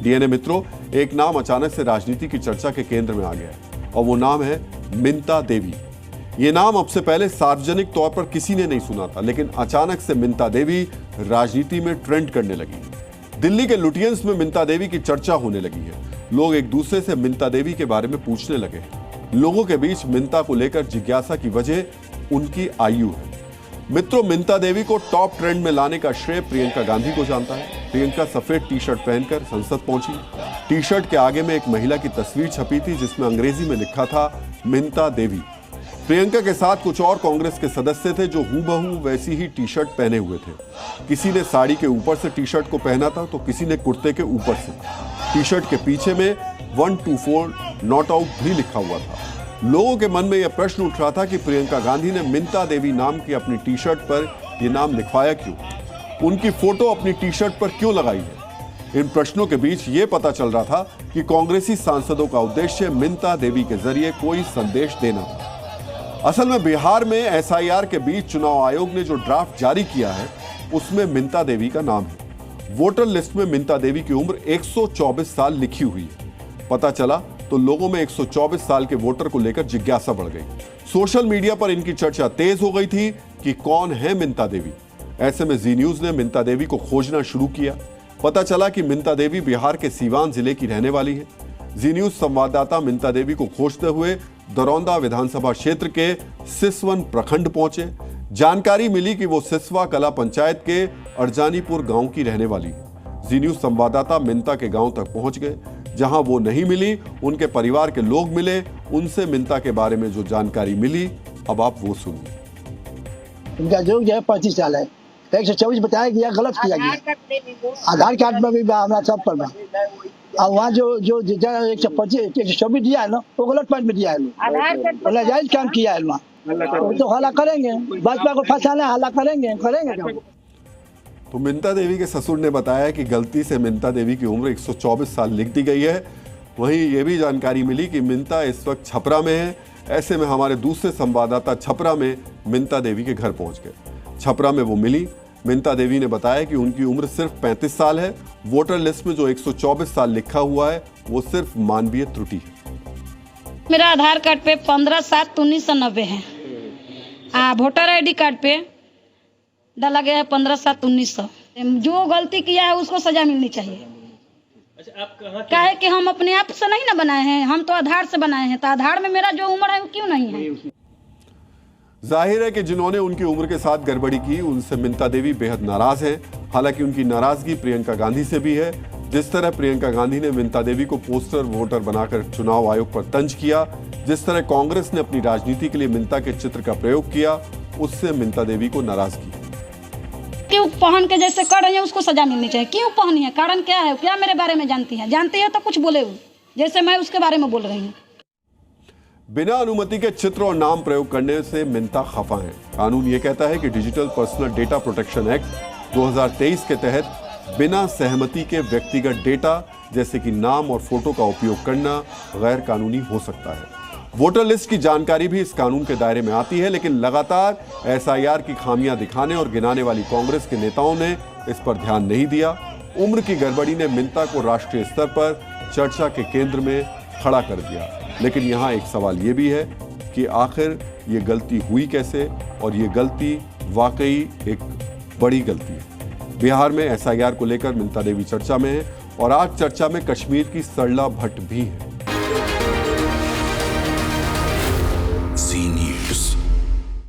DNA मित्रों, एक नाम अचानक से राजनीति की चर्चा के केंद्र में आ गया है और वो नाम है मिंता देवी। ये नाम अब से पहले सार्वजनिक तौर पर किसी ने नहीं सुना था, लेकिन अचानक से मिंता देवी राजनीति में ट्रेंड करने लगी। दिल्ली के लुटियंस में मिंता देवी की चर्चा होने लगी है। लोग एक दूसरे से मिंता देवी के बारे में पूछने लगे। लोगों के बीच मिंता को लेकर जिज्ञासा की वजह उनकी आयु है। मित्रों, मिंता देवी को टॉप ट्रेंड में लाने का श्रेय प्रियंका गांधी को जाता है। प्रियंका सफेद टी शर्ट पहनकर संसद पहुंची। टी शर्ट के आगे में एक महिला की तस्वीर छपी थी जिसमें अंग्रेजी में लिखा था मिंता देवी। प्रियंका के साथ कुछ और कांग्रेस के सदस्य थे जो हूबहू वैसी ही टी शर्ट पहने हुए थे। किसी ने साड़ी के ऊपर से टी शर्ट को पहना था तो किसी ने कुर्ते के ऊपर से। टी शर्ट के पीछे में 124 नॉट आउट भी लिखा हुआ था। लोगों के मन में यह प्रश्न उठ रहा था कि प्रियंका गांधी ने मिंता देवी नाम की अपनी टी शर्ट पर यह नाम लिखवाया क्यों, उनकी फोटो अपनी टी शर्ट पर क्यों लगाई है। इन प्रश्नों के बीच यह पता चल रहा था कि कांग्रेसी सांसदों का उद्देश्य मिंता देवी के जरिए कोई संदेश देना था। असल में बिहार में एसआईआर के बीच चुनाव आयोग ने जो ड्राफ्ट जारी किया है उसमें मिंता देवी का नाम है। वोटर लिस्ट में मिंता देवी की उम्र 124 साल लिखी हुई है। पता चला तो लोगों में 124 साल के वोटर को लेकर जिज्ञासा बढ़ गई। सोशल मीडिया पर इनकी चर्चा तेज हो गई थी कि कौन है मिंता देवी। ऐसे में जी न्यूज ने मिंता देवी को खोजना शुरू किया। पता चला कि मिंता देवी बिहार के सीवान जिले की रहने वाली है। जी न्यूज संवाददाता मिंता देवी को खोजते हुए दरौंदा विधानसभा क्षेत्र के सिसवन प्रखंड पहुंचे। जानकारी मिली कि वो सिसवा कला पंचायत के अरजानीपुर गांव की रहने वाली है। जी न्यूज संवाददाता मिंता के गांव तक पहुंच गए। जहां वो नहीं मिली, उनके परिवार के लोग मिले। उनसे मिंता के बारे में जो जानकारी मिली, अब आप वो सुनिए। उनका जो है 35 साल है। 124 बताया गया, गलत किया गया। आधार कार्ड में भी हमारा सब पर और वहाँ जो 124 दिया है ना, वो गलत पॉइंट में दिया है। नाजायज काम किया है वहाँ, तो हल्ला करेंगे। भाजपा को फंसाना हल्ला करेंगे। तो मिंता देवी के ससुर ने बताया कि गलती से मिंता देवी की उम्र 124 साल लिख दी गई है। वहीं ये भी जानकारी मिली कि मिंता इस वक्त छपरा में है। ऐसे में हमारे दूसरे संवाददाता छपरा में मिंता देवी के घर पहुंच गए। छपरा में वो मिली। मिंता देवी ने बताया कि उनकी उम्र सिर्फ 35 साल है। वोटर लिस्ट में जो 124 साल लिखा हुआ है वो सिर्फ मानवीय त्रुटि है। मेरा आधार कार्ड पे 15/7/1990 है। वोटर आईडी कार्ड पे डाला गया है 15/7/1900। जो गलती किया है उसको सजा मिलनी चाहिए। क्या है कि हम अपने आप से नहीं ना बनाए हैं, हम तो आधार से बनाए हैं। तो आधार में मेरा जो उम्र है वो क्यों नहीं है। जाहिर है कि जिन्होंने उनकी उम्र के साथ गड़बड़ी की उनसे मिंता देवी बेहद नाराज हैं। हालांकि उनकी नाराजगी प्रियंका गांधी से भी है। जिस तरह प्रियंका गांधी ने मिंता देवी को पोस्टर वोटर बनाकर चुनाव आयोग पर तंज किया, जिस तरह कांग्रेस ने अपनी राजनीति के लिए मिंता के चित्र का प्रयोग किया, उससे मिंता देवी को नाराजगी। क्यों पहन के जैसे कर रही है उसको सजा मिलनी चाहिए। क्यों पहनी है, कारण क्या है, क्या मेरे बारे में जानती है तो कुछ बोले जैसे मैं उसके बारे में बोल रही हूँ। बिना अनुमति के चित्र और नाम प्रयोग करने से मिंता खफा है। कानून यह कहता है कि digital personal data protection act 2023 के तहत बिना सहमति के व्यक्तिगत डेटा जैसे कि नाम और फोटो का उपयोग करना गैर कानूनी हो सकता है। वोटर लिस्ट की जानकारी भी इस कानून के दायरे में आती है, लेकिन लगातार एसआईआर की खामियां दिखाने और गिनाने वाली कांग्रेस के नेताओं ने इस पर ध्यान नहीं दिया। उम्र की गड़बड़ी ने मिंता को राष्ट्रीय स्तर पर चर्चा के केंद्र में खड़ा कर दिया। लेकिन यहाँ एक सवाल ये भी है कि आखिर ये गलती हुई कैसे, और ये गलती वाकई एक बड़ी गलती है। बिहार में एसआईआर को लेकर मिंता देवी चर्चा में है और आज चर्चा में कश्मीर की सरला भट्ट भी है।